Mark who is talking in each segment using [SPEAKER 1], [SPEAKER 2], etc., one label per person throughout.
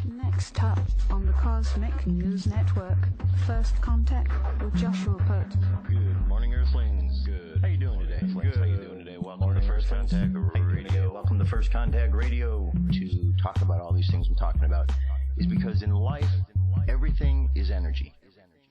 [SPEAKER 1] Next up on the Cosmic News Network, First Contact with Joshua Pert.
[SPEAKER 2] Good morning, Earthlings. Good. How you doing today?
[SPEAKER 3] Good.
[SPEAKER 2] How you doing today? Welcome to First Contact Radio. Welcome to First Contact Radio. To talk about all these things we're talking about is because in life, everything is energy.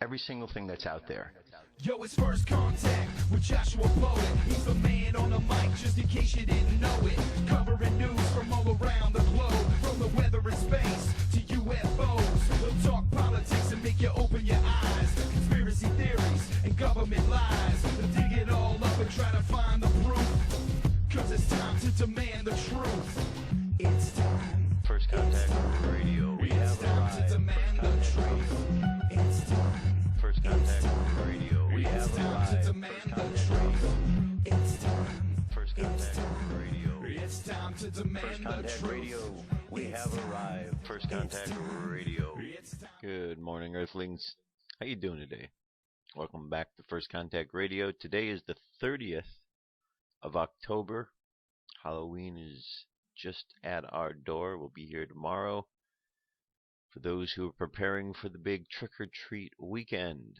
[SPEAKER 2] Every single thing that's out there.
[SPEAKER 3] Yo, it's First Contact with Joshua Poet. He's the man on the mic, just in case you didn't know it. Covering news from all around the globe, from the weather and space to UFOs. We'll talk politics and make you open your eyes. Conspiracy theories and government lies. We'll dig it all up and try to find the proof. Cause it's time to demand the truth. It's time.
[SPEAKER 2] First Contact Radio. We have
[SPEAKER 3] time to demand the truth. It's time.
[SPEAKER 2] First Contact Radio. We have
[SPEAKER 3] arrived. To demand the truth. It's time.
[SPEAKER 2] First Contact Radio.
[SPEAKER 3] It's time to demand
[SPEAKER 2] First Contact Radio. We have arrived. First Contact Radio. Good morning, Earthlings. How you doing today? Welcome back to First Contact Radio. Today is the 30th of October. Halloween is just at our door. We'll be here tomorrow. For those who are preparing for the big trick-or-treat weekend.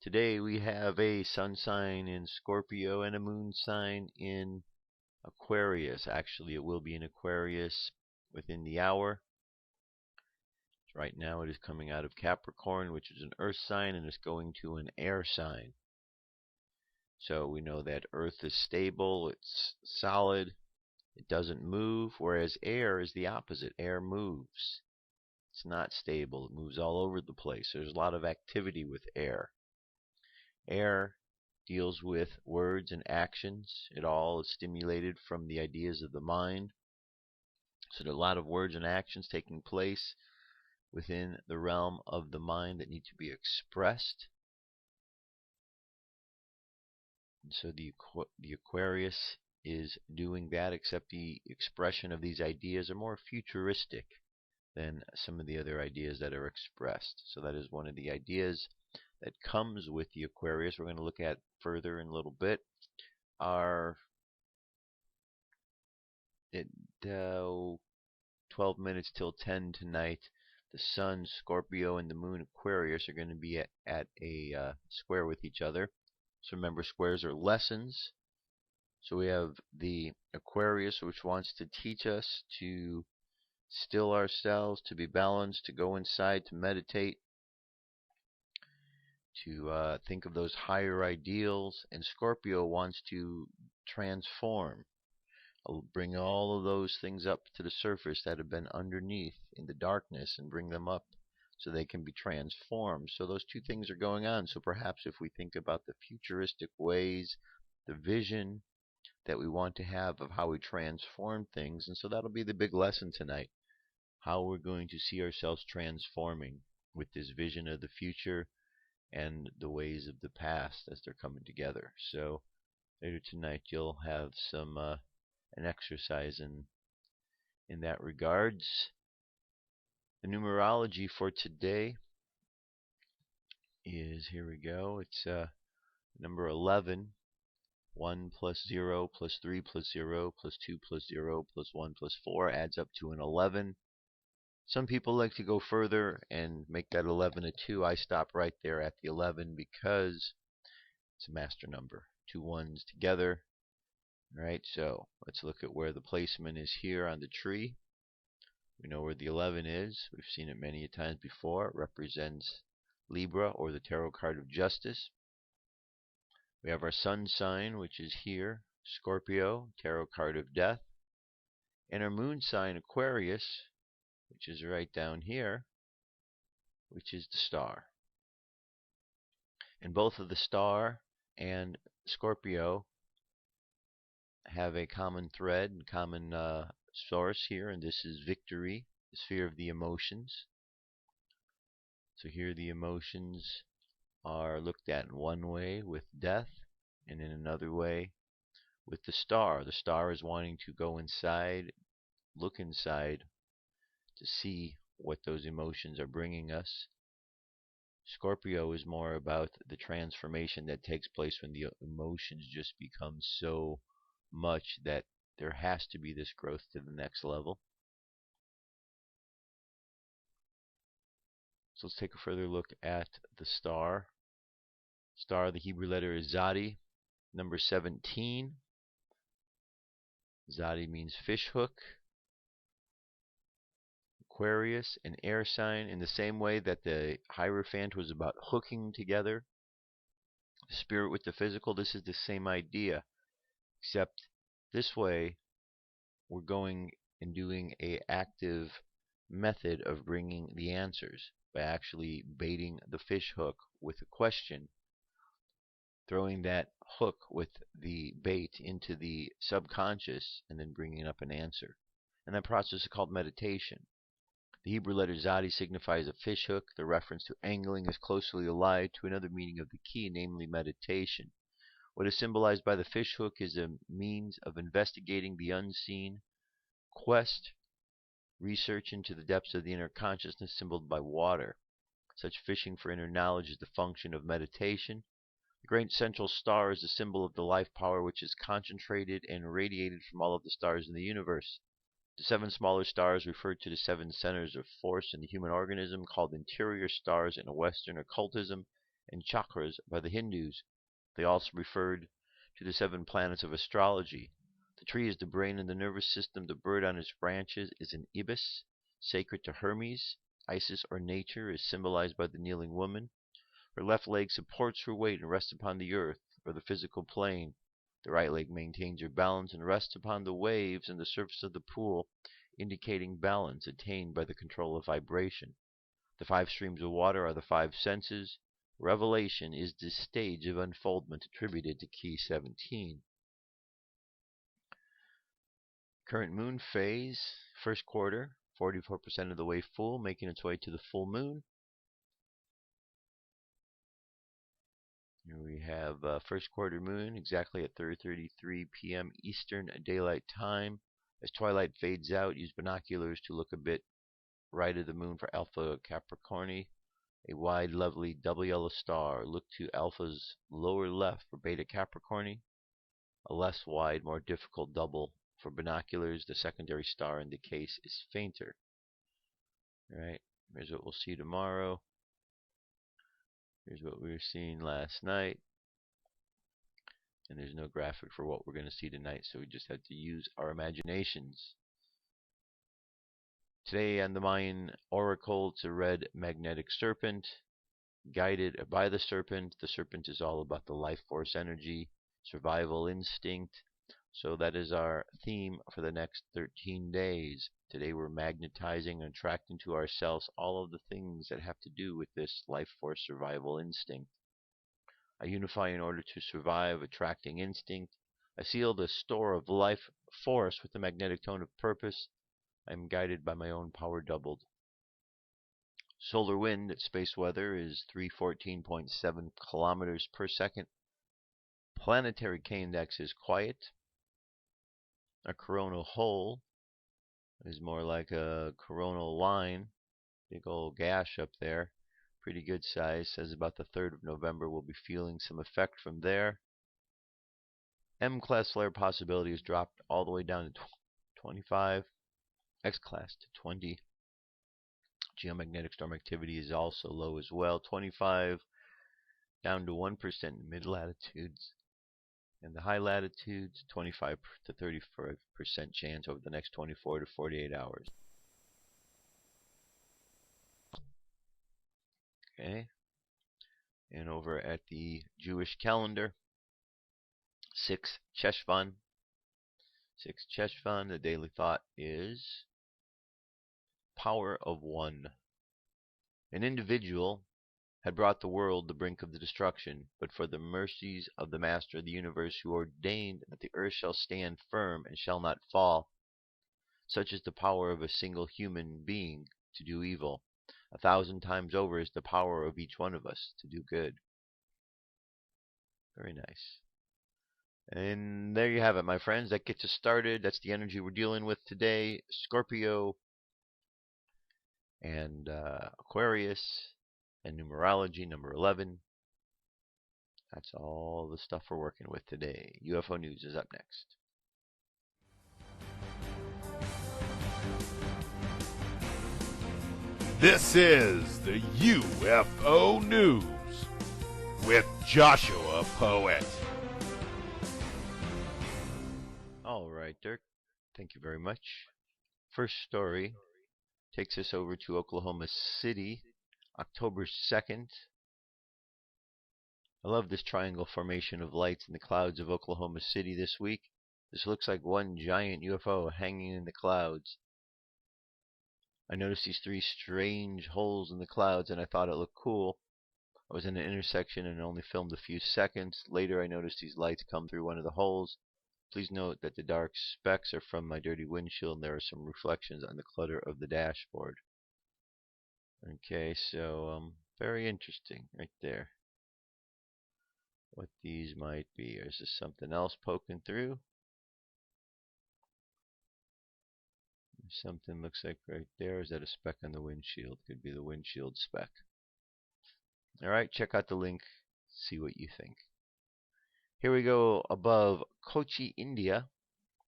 [SPEAKER 2] Today we have a sun sign in Scorpio and a moon sign in Aquarius. Actually, it will be in Aquarius within the hour. Right now it is coming out of Capricorn, which is an earth sign, and it's going to an air sign. So we know that earth is stable, it's solid, it doesn't move, whereas air is the opposite. Air moves. It's not stable. It moves all over the place. There's a lot of activity with air. Air deals with words and actions. It all is stimulated from the ideas of the mind. So there are a lot of words and actions taking place within the realm of the mind that need to be expressed. And so the Aquarius is doing that, except the expression of these ideas are more futuristic than some of the other ideas that are expressed. So that is one of the ideas that comes with the Aquarius. We're going to look at further in a little bit. Our 12 minutes till 10 tonight, the Sun, Scorpio, and the Moon, Aquarius, are going to be at a square with each other. So remember, squares are lessons. So we have the Aquarius, which wants to teach us to still ourselves, to be balanced, to go inside, to meditate, to think of those higher ideals. And Scorpio wants to transform, bring all of those things up to the surface that have been underneath in the darkness and bring them up so they can be transformed. So those two things are going on. So perhaps if we think about the futuristic ways, the vision that we want to have of how we transform things, and so that'll be the big lesson tonight. How we're going to see ourselves transforming with this vision of the future and the ways of the past as they're coming together. So later tonight you'll have some an exercise in that regards. The numerology for today is, here we go, it's number 11. 1 plus 0 plus 3 plus 0 plus 2 plus 0 plus 1 plus 4 adds up to an 11. Some people like to go further and make that 11 a 2. I stop right there at the 11 because it's a master number. 2 ones together. Alright, so let's look at where the placement is here on the tree. We know where the 11 is. We've seen it many times before. It represents Libra, or the tarot card of justice. We have our sun sign, which is here, Scorpio, tarot card of death. And our moon sign, Aquarius, which is right down here, which is the star. And both of the star and Scorpio have a common thread and common source here, and this is victory, the sphere of the emotions. So here the emotions are looked at in one way with death, and in another way with the star. The star is wanting to go inside, look inside, to see what those emotions are bringing us. Scorpio is more about the transformation that takes place when the emotions just become so much that there has to be this growth to the next level. So let's take a further look at the star. Star, the Hebrew letter is Zadi, number 17. Zadi means fish hook. Aquarius, an air sign, in the same way that the Hierophant was about hooking together the spirit with the physical. This is the same idea, except this way we're going and doing a active method of bringing the answers by actually baiting the fish hook with a question, throwing that hook with the bait into the subconscious, and then bringing up an answer. And that process is called meditation. The Hebrew letter Zadi signifies a fish hook. The reference to angling is closely allied to another meaning of the key, namely meditation. What is symbolized by the fish hook is a means of investigating the unseen, quest, research into the depths of the inner consciousness symbolized by water. Such fishing for inner knowledge is the function of meditation. The great central star is the symbol of the life power which is concentrated and radiated from all of the stars in the universe. The 7 smaller stars refer to the 7 centers of force in the human organism, called interior stars in Western occultism and chakras by the Hindus. They also referred to the 7 planets of astrology. The tree is the brain and the nervous system. The bird on its branches is an ibis, sacred to Hermes. Isis, or nature, is symbolized by the kneeling woman. Her left leg supports her weight and rests upon the earth, or the physical plane. The right leg maintains her balance and rests upon the waves and the surface of the pool, indicating balance attained by the control of vibration. The 5 streams of water are the 5 senses. Revelation is the stage of unfoldment attributed to Key 17. Current moon phase, first quarter, 44% of the way full, making its way to the full moon. Here we have first quarter moon exactly at 3:33 p.m. Eastern Daylight Time. As twilight fades out, use binoculars to look a bit right of the moon for Alpha Capricorni, a wide, lovely double yellow star. Look to Alpha's lower left for Beta Capricorni, a less wide, more difficult double for binoculars. The secondary star in the case is fainter. All right, here's what we'll see tomorrow. Here's what we were seeing last night. And there's no graphic for what we're going to see tonight, so we just had to use our imaginations. Today on the Mayan Oracle, it's a red magnetic serpent, guided by the serpent. The serpent is all about the life force energy, survival instinct. So that is our theme for the next 13 days. Today we're magnetizing and attracting to ourselves all of the things that have to do with this life force survival instinct. I unify in order to survive, attracting instinct. I seal the store of life force with the magnetic tone of purpose. I am guided by my own power doubled. Solar wind at space weather is 314.7 kilometers per second. Planetary K index is quiet. A coronal hole is more like a coronal line. Big old gash up there. Pretty good size. Says about the 3rd of November we'll be feeling some effect from there. M-class flare possibility is dropped all the way down to 25. X-class to 20. Geomagnetic storm activity is also low as well. 25 down to 1% in mid-latitudes. And the high latitudes, 25 to 35% chance over the next 24 to 48 hours. Okay. And over at the Jewish calendar, 6 Ch16. 6 Ch16, the daily thought is power of one. An individual had brought the world the brink of the destruction, but for the mercies of the Master of the universe, who ordained that the earth shall stand firm and shall not fall. Such is the power of a single human being to do evil. 1,000 times over is the power of each one of us to do good. Very nice. And there you have it, my friends. That gets us started. That's the energy we're dealing with today. Scorpio and Aquarius and numerology, number 11. That's all the stuff we're working with today. UFO News is up next.
[SPEAKER 4] This is the UFO News with Joshua Poet.
[SPEAKER 2] All right, Dirk. Thank you very much. First story takes us over to Oklahoma City, October 2nd. I love this triangle formation of lights in the clouds of Oklahoma City this week. This looks like one giant UFO hanging in the clouds. I noticed these three strange holes in the clouds and I thought it looked cool. I was in an intersection and only filmed a few seconds. Later I noticed these lights come through one of the holes. Please note that the dark specks are from my dirty windshield and there are some reflections on the clutter of the dashboard. Okay, so very interesting right there. What these might be. Is this something else poking through? Something looks like right there. Is that a speck on the windshield? Could be the windshield speck. Alright, check out the link. See what you think. Here we go above Kochi, India,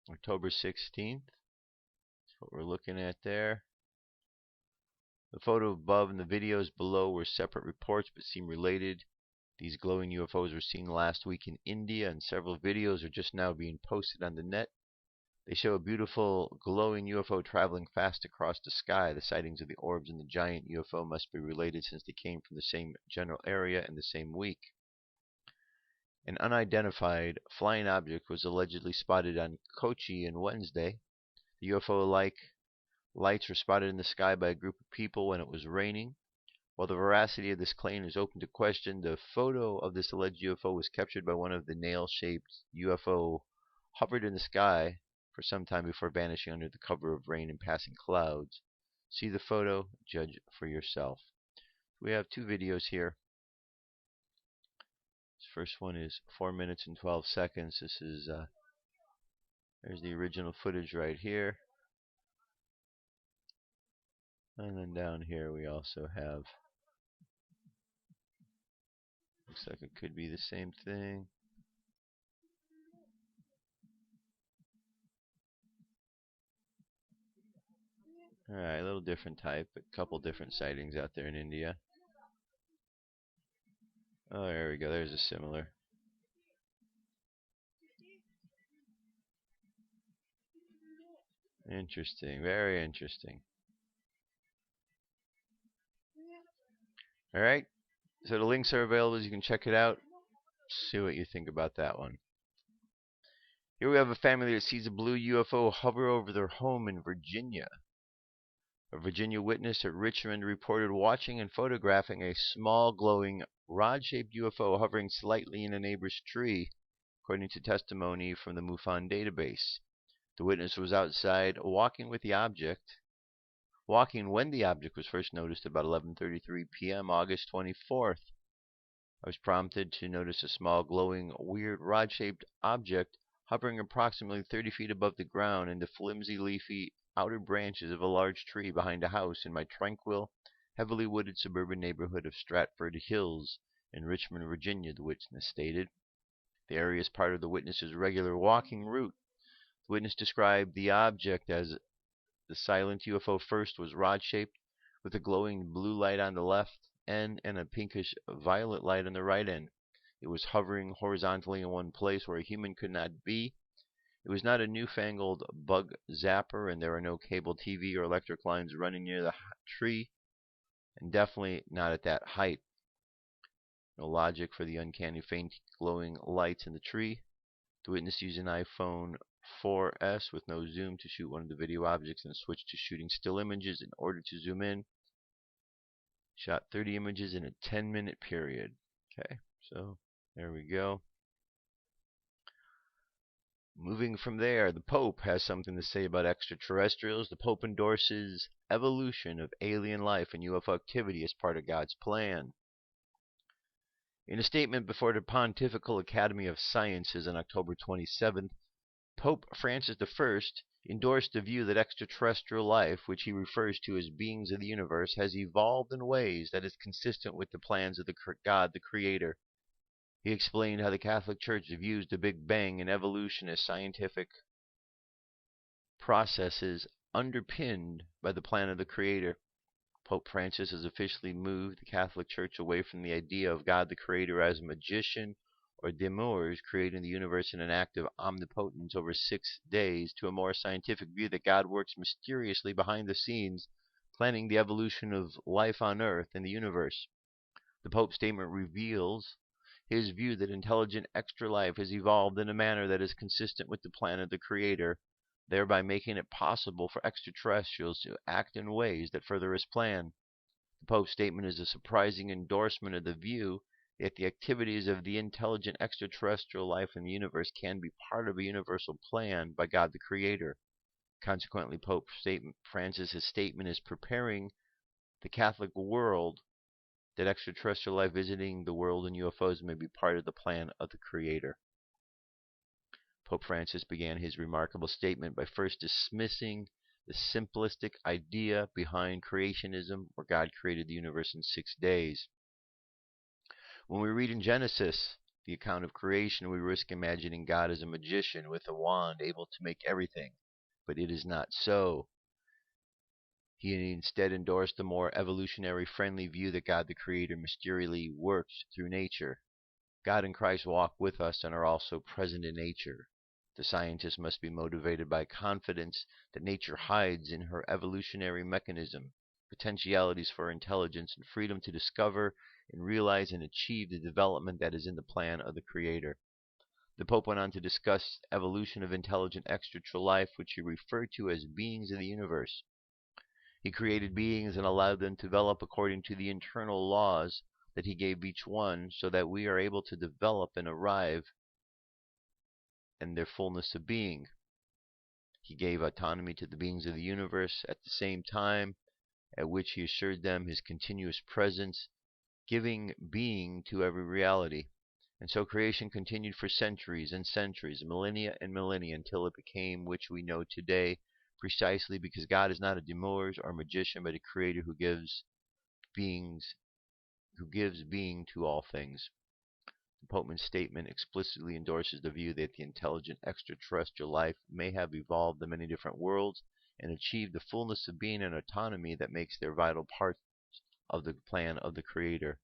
[SPEAKER 2] October 16th. That's what we're looking at there. The photo above and the videos below were separate reports but seem related. These glowing UFOs were seen last week in India and several videos are just now being posted on the net. They show a beautiful glowing UFO traveling fast across the sky. The sightings of the orbs and the giant UFO must be related since they came from the same general area in the same week. An unidentified flying object was allegedly spotted on Kochi on Wednesday. The UFO-like lights were spotted in the sky by a group of people when it was raining. While the veracity of this claim is open to question, the photo of this alleged UFO was captured by one of the nail-shaped UFO hovered in the sky for some time before vanishing under the cover of rain and passing clouds. See the photo, judge for yourself. We have two videos here. This first one is 4 minutes and 12 seconds. This is there's the original footage right here. And then down here we also have, looks like it could be the same thing. Alright, a little different type, but a couple different sightings out there in India. Oh, there we go. There's a similar. Interesting. Very interesting. Alright, so the links are available. You can check it out. See what you think about that one. Here we have a family that sees a blue UFO hover over their home in Virginia. A Virginia witness at Richmond reported watching and photographing a small glowing rod-shaped UFO hovering slightly in a neighbor's tree, according to testimony from the MUFON database. The witness was outside walking when the object was first noticed about 11:33 p.m. August 24th. I was prompted to notice a small glowing weird rod-shaped object hovering approximately 30 feet above the ground in the flimsy leafy outer branches of a large tree behind a house in my tranquil, heavily wooded suburban neighborhood of Stratford Hills in Richmond, Virginia, the witness stated. The area is part of the witness's regular walking route. The witness described the object as the silent UFO first was rod-shaped with a glowing blue light on the left end and a pinkish violet light on the right end. It was hovering horizontally in one place where a human could not be. It was not a newfangled bug zapper, and there are no cable TV or electric lines running near the tree, and definitely not at that height. No logic for the uncanny faint glowing lights in the tree. The witness used an iPhone 4S with no zoom to shoot one of the video objects and switched to shooting still images in order to zoom in. Shot 30 images in a 10-minute period. Okay, so there we go. Moving from there, the Pope has something to say about extraterrestrials. The Pope endorses evolution of alien life and UFO activity as part of God's plan. In a statement before the Pontifical Academy of Sciences on October 27th, Pope Francis I endorsed the view that extraterrestrial life, which he refers to as beings of the universe, has evolved in ways that is consistent with the plans of God, the Creator. He explained how the Catholic Church views the Big Bang and evolution as scientific processes underpinned by the plan of the Creator. Pope Francis has officially moved the Catholic Church away from the idea of God the Creator as a magician or demurs creating the universe in an act of omnipotence over 6 days to a more scientific view that God works mysteriously behind the scenes, planning the evolution of life on Earth and the universe. The Pope's statement reveals his view that intelligent extra life has evolved in a manner that is consistent with the plan of the Creator, thereby making it possible for extraterrestrials to act in ways that further his plan. The Pope's statement is a surprising endorsement of the view that the activities of the intelligent extraterrestrial life in the universe can be part of a universal plan by God the Creator. Consequently, Pope Francis' statement is preparing the Catholic world that extraterrestrial life visiting the world and UFOs may be part of the plan of the Creator. Pope Francis began his remarkable statement by first dismissing the simplistic idea behind creationism, where God created the universe in 6 days. When we read in Genesis the account of creation, we risk imagining God as a magician with a wand able to make everything, but it is not so. He instead endorsed the more evolutionary friendly view that God the Creator mysteriously works through nature. God and Christ walk with us and are also present in nature. The scientist must be motivated by confidence that nature hides in her evolutionary mechanism, potentialities for intelligence, and freedom to discover and realize and achieve the development that is in the plan of the Creator. The Pope went on to discuss evolution of intelligent extraterrestrial life, which he referred to as beings of the universe. He created beings and allowed them to develop according to the internal laws that he gave each one, so that we are able to develop and arrive in their fullness of being. He gave autonomy to the beings of the universe at the same time at which he assured them his continuous presence, giving being to every reality. And so creation continued for centuries and centuries, millennia and millennia, until it became which we know today, precisely because God is not a demurs or magician, but a creator who gives being to all things. The Pope's statement explicitly endorses the view that the intelligent extraterrestrial life may have evolved in many different worlds and achieved the fullness of being and autonomy that makes their vital parts of the plan of the Creator.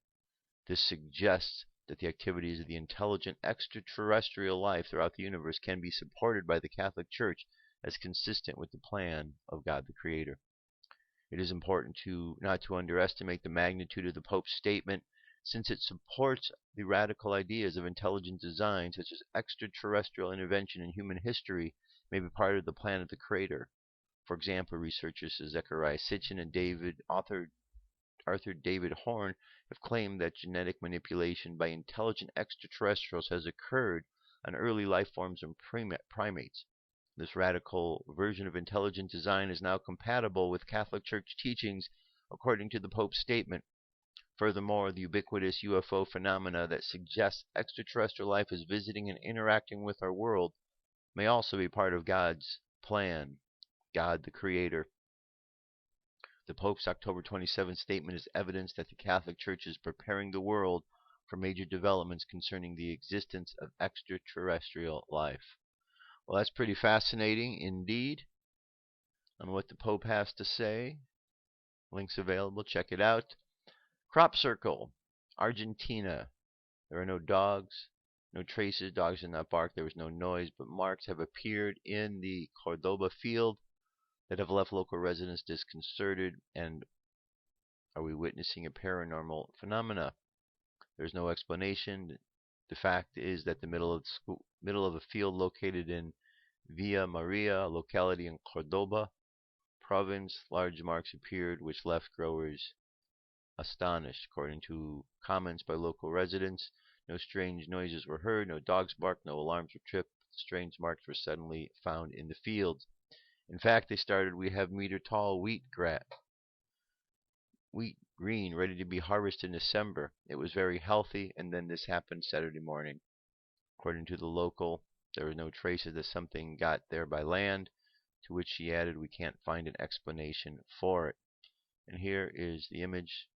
[SPEAKER 2] This suggests that the activities of the intelligent extraterrestrial life throughout the universe can be supported by the Catholic Church as consistent with the plan of God the Creator. It is important not to underestimate the magnitude of the Pope's statement, since it supports the radical ideas of intelligent design, such as extraterrestrial intervention in human history may be part of the plan of the Creator. For example, researchers Zechariah Sitchin and Arthur David Horn have claimed that genetic manipulation by intelligent extraterrestrials has occurred on early life forms and primates. This radical version of intelligent design is now compatible with Catholic Church teachings, according to the Pope's statement. Furthermore, the ubiquitous UFO phenomena that suggests extraterrestrial life is visiting and interacting with our world may also be part of God's plan, God the Creator. The Pope's October 27th statement is evidence that the Catholic Church is preparing the world for major developments concerning the existence of extraterrestrial life. Well, that's pretty fascinating indeed on what the Pope has to say. Links available. Check it out. Crop circle, Argentina. There are no dogs, no traces. Dogs did not bark. There was no noise, but marks have appeared in the Cordoba field that have left local residents disconcerted. And are we witnessing a paranormal phenomena? There's no explanation. The fact is that the middle of a field located in Villa Maria, a locality in Cordoba province, large marks appeared which left growers astonished. According to comments by local residents, no strange noises were heard, no dogs barked, no alarms were tripped. The strange marks were suddenly found in the fields. In fact, they started, we have meter-tall wheat green, ready to be harvested in December. It was very healthy, and then this happened Saturday morning. According to the local, there were no traces that something got there by land, to which she added, we can't find an explanation for it. And here is the image.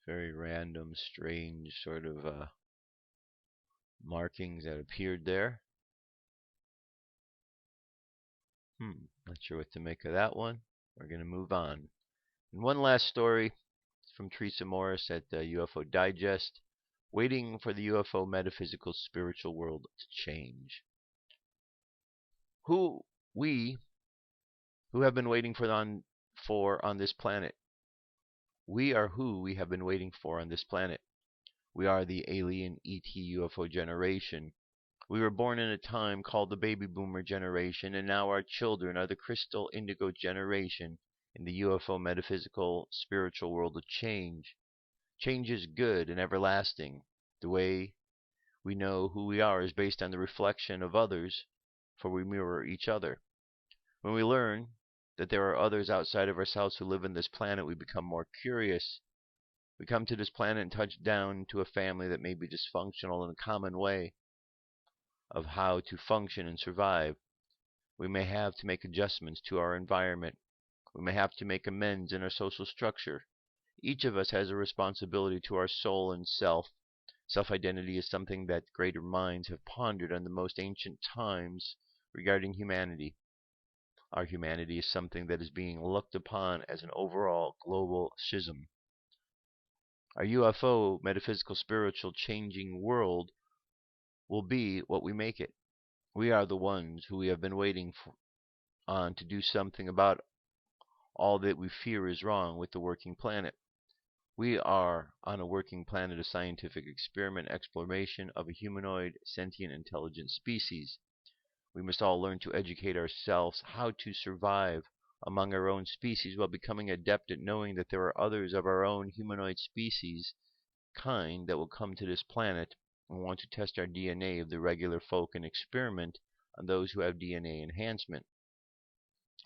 [SPEAKER 2] Very random, strange sort of markings that appeared there. Not sure what to make of that one. We're going to move on. And one last story from Teresa Morris at UFO Digest. Waiting for the UFO metaphysical spiritual world to change. Who have been waiting for on this planet. We are who we have been waiting for on this planet. We are the alien ET UFO generation. We were born in a time called the baby boomer generation, and now our children are the crystal indigo generation in the UFO metaphysical spiritual world of change. Change is good and everlasting. The way we know who we are is based on the reflection of others, for we mirror each other. When we learn that there are others outside of ourselves who live on this planet, we become more curious. We come to this planet and touch down to a family that may be dysfunctional in a common way of how to function and survive. We may have to make adjustments to our environment. We may have to make amends in our social structure. Each of us has a responsibility to our soul and self. Self-identity is something that greater minds have pondered on the most ancient times regarding humanity. Our humanity is something that is being looked upon as an overall global schism. Our UFO, metaphysical, spiritual, changing world will be what we make it. We are the ones who we have been waiting on to do something about all that we fear is wrong with the working planet. We are on a working planet, a scientific experiment, exploration of a humanoid, sentient, intelligent species. We must all learn to educate ourselves how to survive among our own species while becoming adept at knowing that there are others of our own humanoid species kind that will come to this planet and want to test our DNA of the regular folk and experiment on those who have DNA enhancement.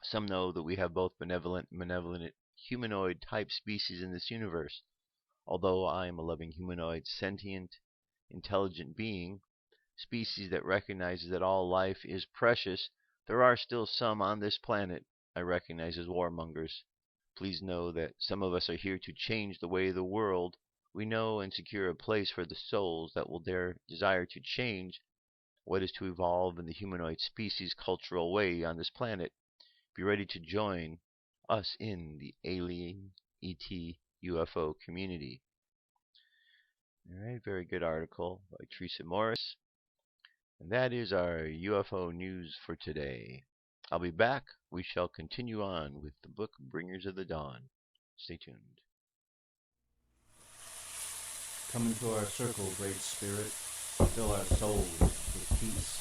[SPEAKER 2] Some know that we have both benevolent and malevolent humanoid type species in this universe. Although I am a loving humanoid, sentient, intelligent being, species that recognizes that all life is precious, there are still some on this planet I recognize as warmongers. Please know that some of us are here to change the way of the world. We know and secure a place for the souls that will desire to change what is to evolve in the humanoid species cultural way on this planet. Be ready to join us in the alien ET UFO community. Alright, very good article by Teresa Morris. And that is our UFO news for today. I'll be back. We shall continue on with the book Bringers of the Dawn. Stay tuned.
[SPEAKER 5] Come into our circle, Great Spirit. Fill our souls with peace.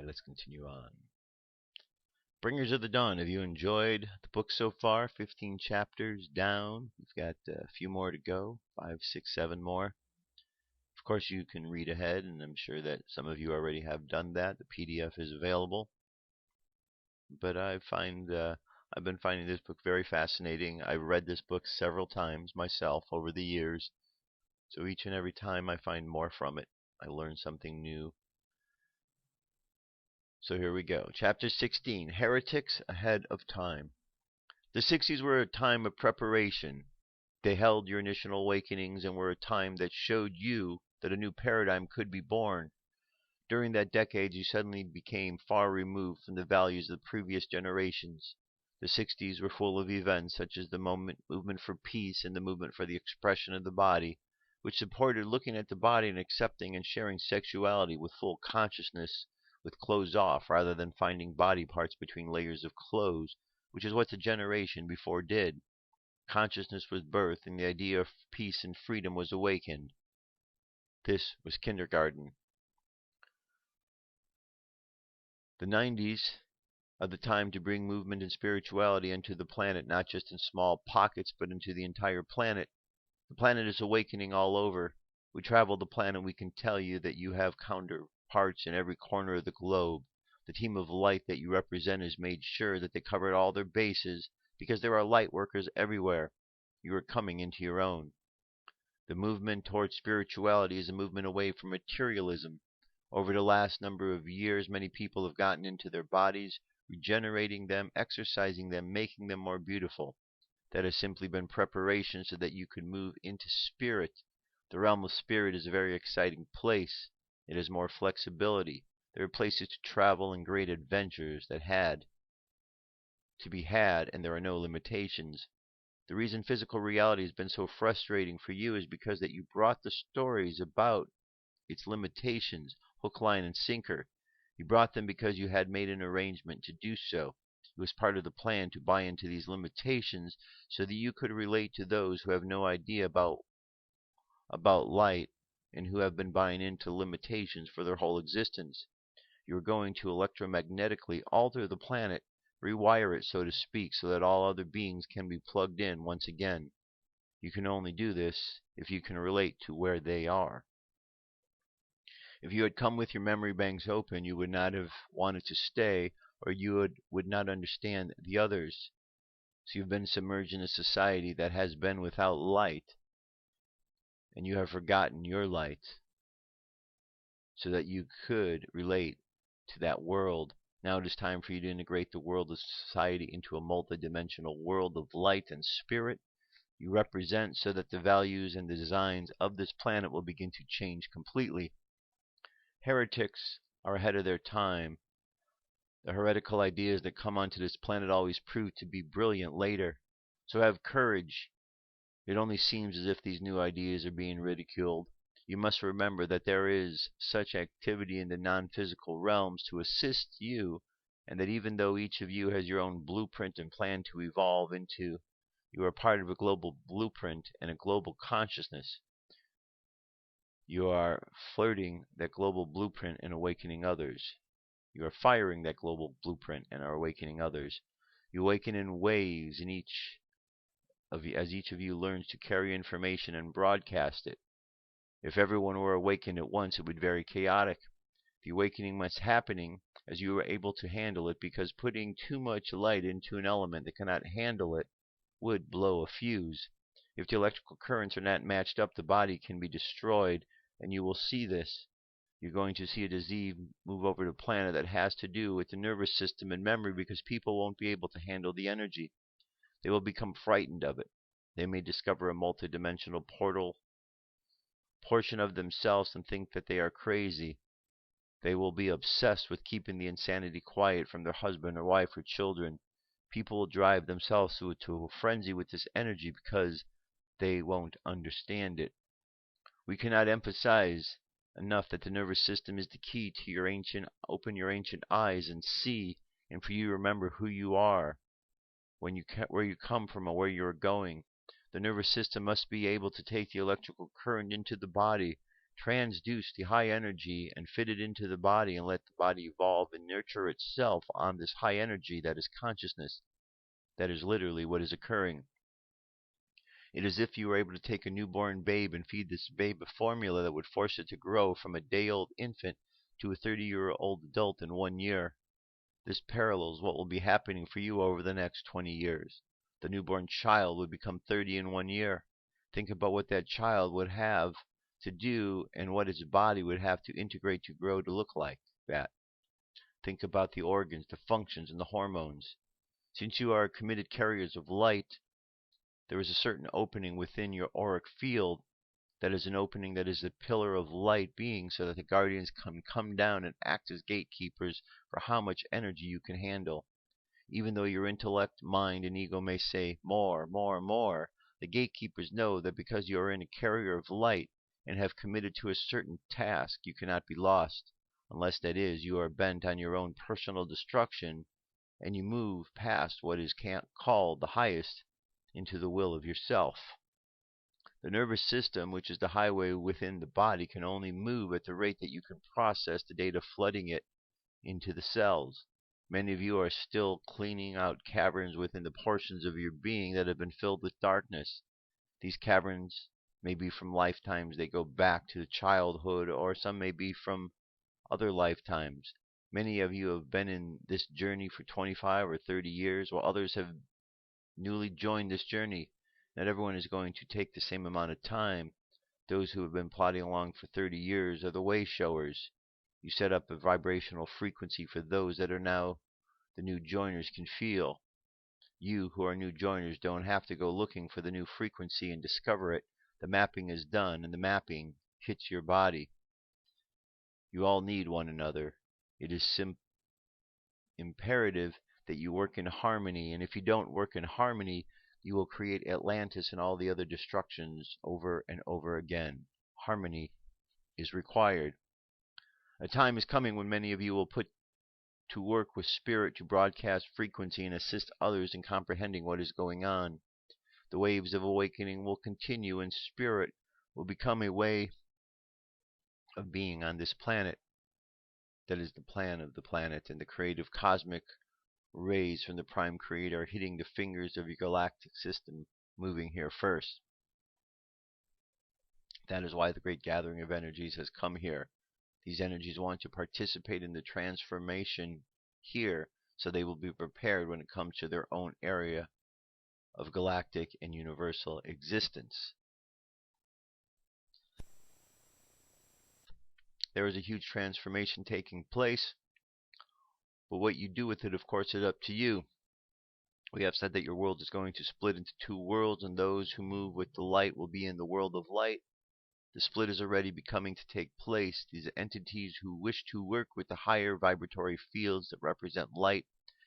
[SPEAKER 2] Let's continue on. Bringers of the Dawn, have you enjoyed the book so far? 15 chapters down. We've got a few more to go. 5, 6, 7 more. Of course, you can read ahead, and I'm sure that some of you already have done that. The PDF is available. But I find I've been finding this book very fascinating. I've read this book several times myself over the years. So each and every time I find more from it, I learn something new. So here we go. Chapter 16, Heretics Ahead of Time. The 60s were a time of preparation. They held your initial awakenings and were a time that showed you that a new paradigm could be born. During that decade, you suddenly became far removed from the values of the previous generations. The 60s were full of events such as the movement for peace and the movement for the expression of the body, which supported looking at the body and accepting and sharing sexuality with full consciousness, with clothes off, rather than finding body parts between layers of clothes, which is what the generation before did. Consciousness was birthed, and the idea of peace and freedom was awakened. This was kindergarten. The 90s are the time to bring movement and spirituality into the planet, not just in small pockets, but into the entire planet. The planet is awakening all over. We travel the planet, we can tell you that you have counterparts in every corner of the globe. The team of light that you represent has made sure that they covered all their bases, because there are light workers everywhere. You are coming into your own. The movement towards spirituality is a movement away from materialism. Over the last number of years, many people have gotten into their bodies, regenerating them, exercising them, making them more beautiful. That has simply been preparation so that you could move into spirit. The realm of spirit is a very exciting place. It has more flexibility. There are places to travel and great adventures that had to be had, and there are no limitations. The reason physical reality has been so frustrating for you is because that you brought the stories about its limitations, hook, line, and sinker. You brought them because you had made an arrangement to do so. It was part of the plan to buy into these limitations so that you could relate to those who have no idea about light and who have been buying into limitations for their whole existence. You are going to electromagnetically alter the planet, rewire it, so to speak, so that all other beings can be plugged in once again. You can only do this if you can relate to where they are. If you had come with your memory banks open, you would not have wanted to stay, or you would not understand the others. So you've been submerged in a society that has been without light, and you have forgotten your light, so that you could relate to that world. Now it is time for you to integrate the world of society into a multidimensional world of light and spirit you represent, so that the values and the designs of this planet will begin to change completely. Heretics are ahead of their time. The heretical ideas that come onto this planet always prove to be brilliant later. So have courage. It only seems as if these new ideas are being ridiculed. You must remember that there is such activity in the non-physical realms to assist you, and that even though each of you has your own blueprint and plan to evolve into, you are part of a global blueprint and a global consciousness. You are flirting that global blueprint and awakening others. You are firing that global blueprint and are awakening others. You awaken in waves in as each of you learns to carry information and broadcast it. If everyone were awakened at once, it would be very chaotic. The awakening must happening as you are able to handle it, because putting too much light into an element that cannot handle it would blow a fuse. If the electrical currents are not matched up, the body can be destroyed, and you will see this. You're going to see a disease move over the planet that has to do with the nervous system and memory, because people won't be able to handle the energy. They will become frightened of it. They may discover a multidimensional portion of themselves and think that they are crazy. They will be obsessed with keeping the insanity quiet from their husband or wife or children. People will drive themselves to a frenzy with this energy because they won't understand it. We cannot emphasize enough that the nervous system is the key to your open your ancient eyes and see, and for you to remember who you are, where you come from, or where you are going. The nervous system must be able to take the electrical current into the body, transduce the high energy, and fit it into the body, and let the body evolve and nurture itself on this high energy that is consciousness. That is literally what is occurring. It is as if you were able to take a newborn babe and feed this babe a formula that would force it to grow from a day-old infant to a 30-year-old adult in 1 year. This parallels what will be happening for you over the next 20 years. The newborn child would become 30 in 1 year. Think about what that child would have to do and what its body would have to integrate to grow to look like that. Think about the organs, the functions, and the hormones. Since you are committed carriers of light, there is a certain opening within your auric field that is an opening that is a pillar of light being, so that the guardians can come down and act as gatekeepers for how much energy you can handle. Even though your intellect, mind, and ego may say more, more, more, the gatekeepers know that because you are in a carrier of light and have committed to a certain task, you cannot be lost, unless that is, you are bent on your own personal destruction and you move past what is called the highest into the will of yourself. The nervous system, which is the highway within the body, can only move at the rate that you can process the data flooding it into the cells. Many of you are still cleaning out caverns within the portions of your being that have been filled with darkness. These caverns may be from lifetimes they go back to childhood, or some may be from other lifetimes. Many of you have been in this journey for 25 or 30 years, while others have newly joined this journey. Not everyone is going to take the same amount of time. Those who have been plodding along for 30 years are the way showers. You set up a vibrational frequency for those that are now the new joiners can feel. You who are new joiners don't have to go looking for the new frequency and discover it. The mapping is done, and the mapping hits your body. You all need one another. It is imperative that you work in harmony, and if you don't work in harmony, you will create Atlantis and all the other destructions over and over again. Harmony is required. A time is coming when many of you will put to work with spirit to broadcast frequency and assist others in comprehending what is going on. The waves of awakening will continue, and spirit will become a way of being on this planet. That is the plan of the planet, and the creative cosmic rays from the Prime Creator are hitting the fingers of your galactic system, moving here first. That is why the great gathering of energies has come here. These energies want to participate in the transformation here, so they will be prepared when it comes to their own area of galactic and universal existence. There is a huge transformation taking place, but what you do with it, of course, is up to you. We have said that your world is going to split into two worlds, and those who move with the light will be in the world of light. The split is already becoming to take place. These entities who wish to work with the higher vibratory fields that represent light,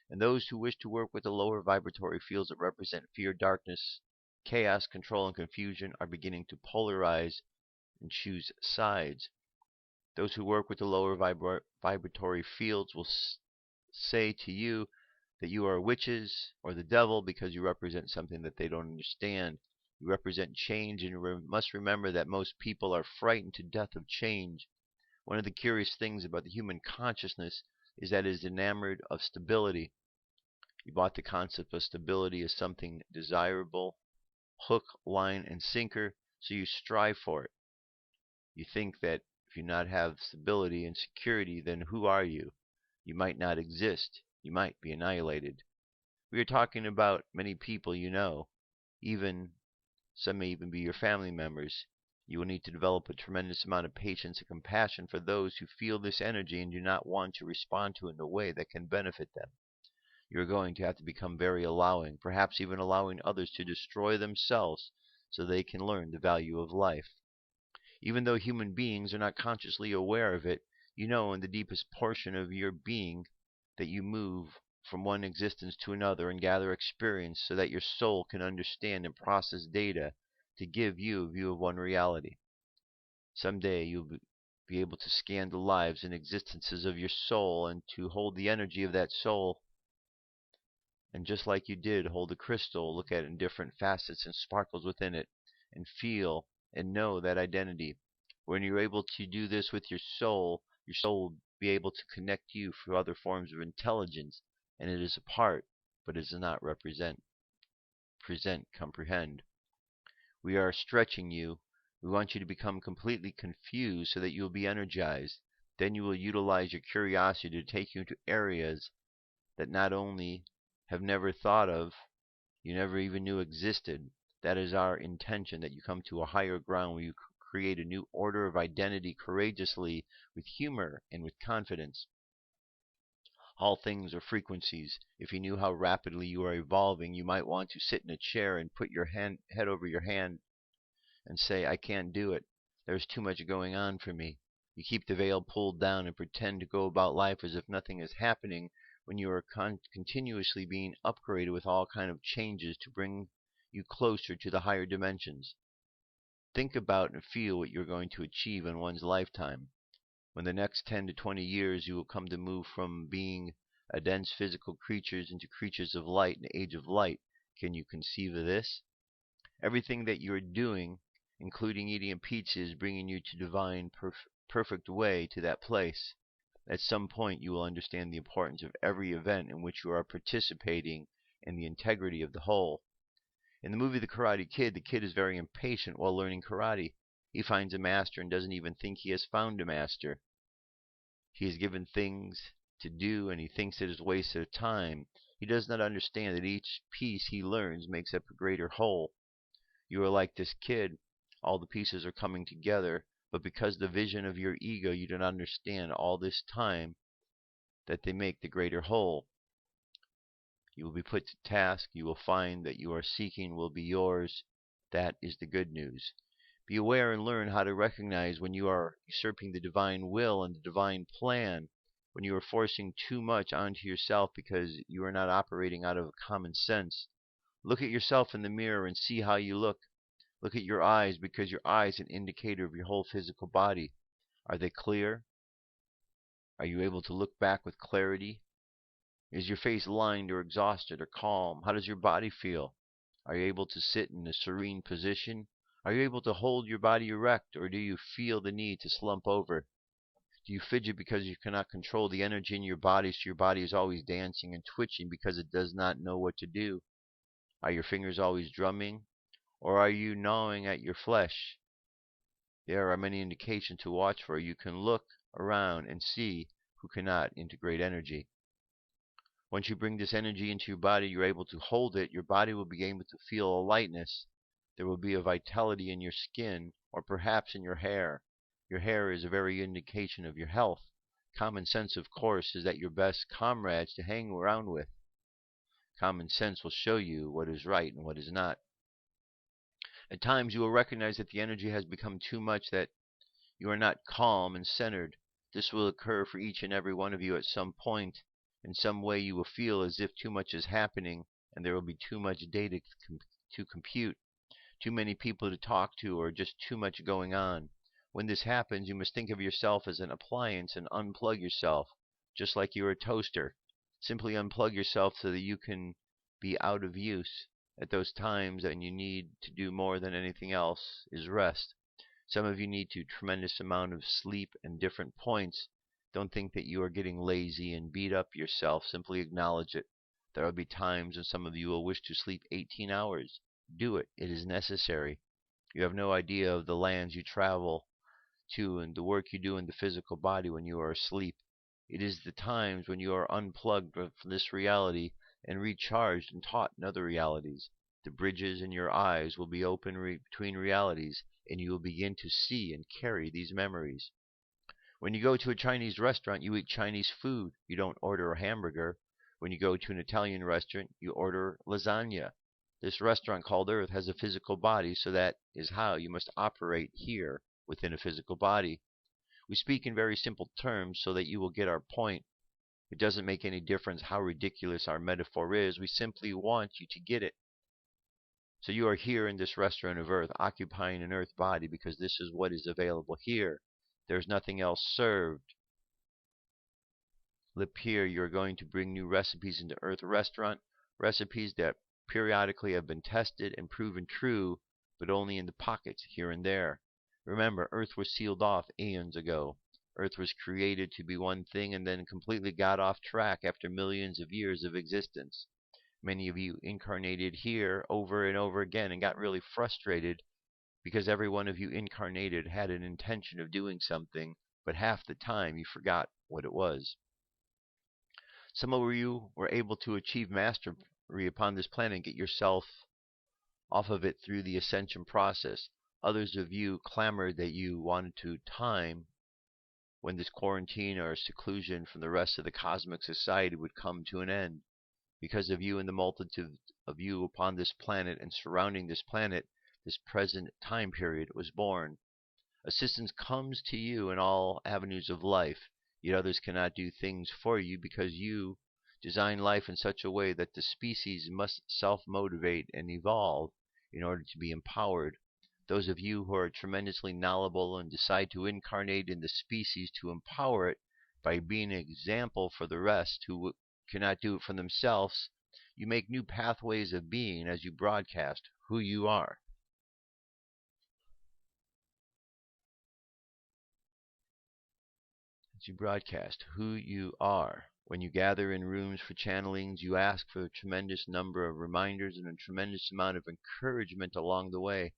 [SPEAKER 2] and those who wish to work with the lower vibratory fields that represent fear, darkness, chaos, control, and confusion, are beginning to polarize and choose sides. Those who work with the lower vibratory fields will say to you that you are witches or the devil because you represent something that they don't understand. You represent change, and you must remember that most people are frightened to death of change. One of the curious things about the human consciousness is that it is enamored of stability. You bought the concept of stability as something desirable, hook, line, and sinker, so you strive for it. You think that if you not have stability and security, then who are you? You might not exist. You might be annihilated. We are talking about many people you know. Some may even be your family members. You will need to develop a tremendous amount of patience and compassion for those who feel this energy and do not want to respond to it in a way that can benefit them. You are going to have to become very allowing, perhaps even allowing others to destroy themselves so they can learn the value of life. Even though human beings are not consciously aware of it, you know in the deepest portion of your being that you move from one existence to another and gather experience so that your soul can understand and process data to give you a view of one reality. Someday you'll be able to scan the lives and existences of your soul and to hold the energy of that soul. And just like you did hold a crystal, look at it in different facets and sparkles within it, and feel and know that identity. When you're able to do this with your soul will be able to connect you through other forms of intelligence, and it is a part, but it does not comprehend. We are stretching you. We want you to become completely confused so that you will be energized. Then you will utilize your curiosity to take you into areas that not only have never thought of, you never even knew existed. That is our intention, that you come to a higher ground where you create a new order of identity courageously, with humor and with confidence. All things are frequencies. If you knew how rapidly you are evolving, you might want to sit in a chair and put your head over your hand and say, I can't do it. There's too much going on for me. You keep the veil pulled down and pretend to go about life as if nothing is happening, when you are continuously being upgraded with all kind of changes to bring you closer to the higher dimensions. Think about and feel what you're going to achieve in one's lifetime. When the next 10 to 20 years you will come to move from being a dense physical creatures into creatures of light in the age of light. Can you conceive of this? Everything that you're doing, including eating a pizza, is bringing you to divine perfect way to that place. At some point you will understand the importance of every event in which you are participating and the integrity of the whole. In the movie The Karate Kid, the kid is very impatient while learning karate. He finds a master and doesn't even think he has found a master. He is given things to do and he thinks it is wasted of time. He does not understand that each piece he learns makes up a greater whole. You are like this kid. All the pieces are coming together, but because the vision of your ego, you do not understand all this time that they make the greater whole. You will be put to task. You will find that you are seeking will be yours. That is the good news. Be aware and learn how to recognize when you are usurping the divine will and the divine plan, when you are forcing too much onto yourself because you are not operating out of common sense. Look at yourself in the mirror and see how you look. Look at your eyes, because your eyes are an indicator of your whole physical body. Are they clear? Are you able to look back with clarity? Is your face lined or exhausted or calm? How does your body feel? Are you able to sit in a serene position? Are you able to hold your body erect, or do you feel the need to slump over? Do you fidget because you cannot control the energy in your body, so your body is always dancing and twitching because it does not know what to do? Are your fingers always drumming, or are you gnawing at your flesh? There are many indications to watch for. You can look around and see who cannot integrate energy. Once you bring this energy into your body, you're able to hold it. Your body will be able to feel a lightness. There will be a vitality in your skin, or perhaps in your hair. Your hair is a very indication of your health. Common sense, of course, is that your best comrades to hang around with. Common sense will show you what is right and what is not. At times you will recognize that the energy has become too much, that you are not calm and centered. This will occur for each and every one of you at some point. In some way you will feel as if too much is happening and there will be too much data to compute, too many people to talk to, or just too much going on. When this happens, you must think of yourself as an appliance and unplug yourself, just like you're a toaster. Simply unplug yourself so that you can be out of use at those times, and you need to do more than anything else is rest. Some of you need to tremendous amount of sleep and different points. Don't think that you are getting lazy and beat up yourself. Simply acknowledge it. There will be times when some of you will wish to sleep 18 hours. Do it. It is necessary. You have no idea of the lands you travel to and the work you do in the physical body when you are asleep. It is the times when you are unplugged from this reality and recharged and taught in other realities. The bridges in your eyes will be open between realities, and you will begin to see and carry these memories. When you go to a Chinese restaurant, you eat Chinese food. You don't order a hamburger. When you go to an Italian restaurant, you order lasagna. This restaurant called Earth has a physical body, so that is how you must operate here within a physical body. We speak in very simple terms so that you will get our point. It doesn't make any difference how ridiculous our metaphor is. We simply want you to get it. So you are here in this restaurant of Earth, occupying an Earth body, because this is what is available here. There's nothing else served. Lip here, you're going to bring new recipes into Earth restaurant, recipes that periodically have been tested and proven true, but only in the pockets here and there. Remember, Earth was sealed off aeons ago. Earth was created to be one thing and then completely got off track after millions of years of existence. Many of you incarnated here over and over again and got really frustrated because every one of you incarnated had an intention of doing something, but half the time you forgot what it was. Some of you were able to achieve mastery upon this planet and get yourself off of it through the ascension process. Others of you clamored that you wanted to time when this quarantine or seclusion from the rest of the cosmic society would come to an end. Because of you and the multitude of you upon this planet and surrounding this planet, this present time period was born. Assistance comes to you in all avenues of life, yet others cannot do things for you because you design life in such a way that the species must self-motivate and evolve in order to be empowered. Those of you who are tremendously knowledgeable and decide to incarnate in the species to empower it by being an example for the rest who cannot do it for themselves, you make new pathways of being as you broadcast who you are. As you broadcast who you are. When you gather in rooms for channelings, you ask for a tremendous number of reminders and a tremendous amount of encouragement along the way.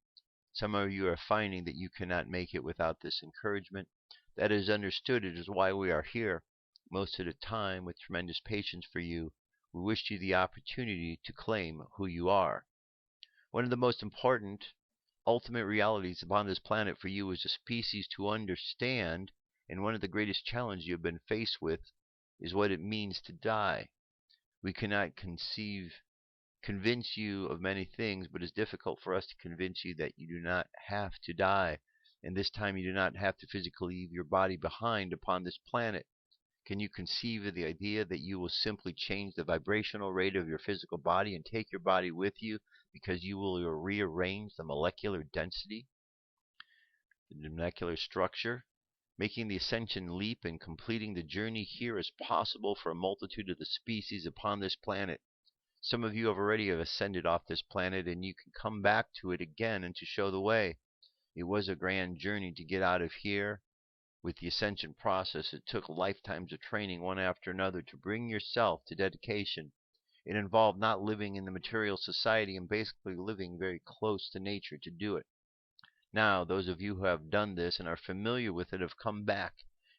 [SPEAKER 2] Some of you are finding that you cannot make it without this encouragement. That is understood. It is why we are here. Most of the time, with tremendous patience for you, we wish you the opportunity to claim who you are. One of the most important, ultimate realities upon this planet for you as a species to understand, and one of the greatest challenges you have been faced with, is what it means to die. We cannot convince you of many things, but it's difficult for us to convince you that you do not have to die. And this time you do not have to physically leave your body behind upon this planet. Can you conceive of the idea that you will simply change the vibrational rate of your physical body and take your body with you because you will rearrange the molecular density, the molecular structure, making the ascension leap and completing the journey here as possible for a multitude of the species upon this planet? Some of you have already ascended off this planet, and you can come back to it again and to show the way. It was a grand journey to get out of here. With the ascension process, it took lifetimes of training one after another to bring yourself to dedication. It involved not living in the material society and basically living very close to nature to do it. Now, those of you who have done this and are familiar with it have come back.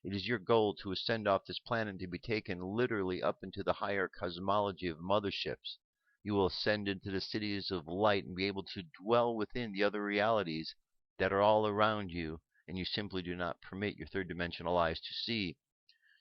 [SPEAKER 2] It is your goal to ascend off this planet and to be taken literally up into the higher cosmology of motherships. You will ascend into the cities of light and be able to dwell within the other realities that are all around you, and you simply do not permit your third-dimensional eyes to see.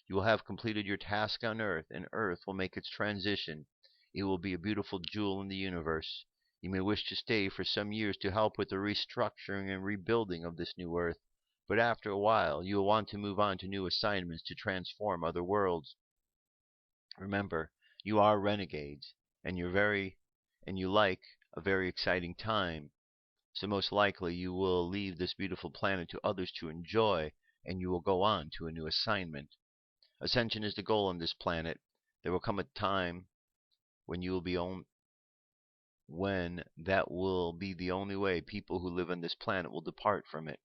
[SPEAKER 2] You will have completed your task on Earth, and Earth will make its transition. It will be a beautiful jewel in the universe. You may wish to stay for some years to help with the restructuring and rebuilding of this new Earth, but after a while you will want to move on to new assignments to transform other worlds. Remember, you are renegades, and you like a very exciting time. So most likely you will leave this beautiful planet to others to enjoy, and you will go on to a new assignment. Ascension is the goal on this planet. There will come a time when that will be the only way people who live on this planet will depart from it.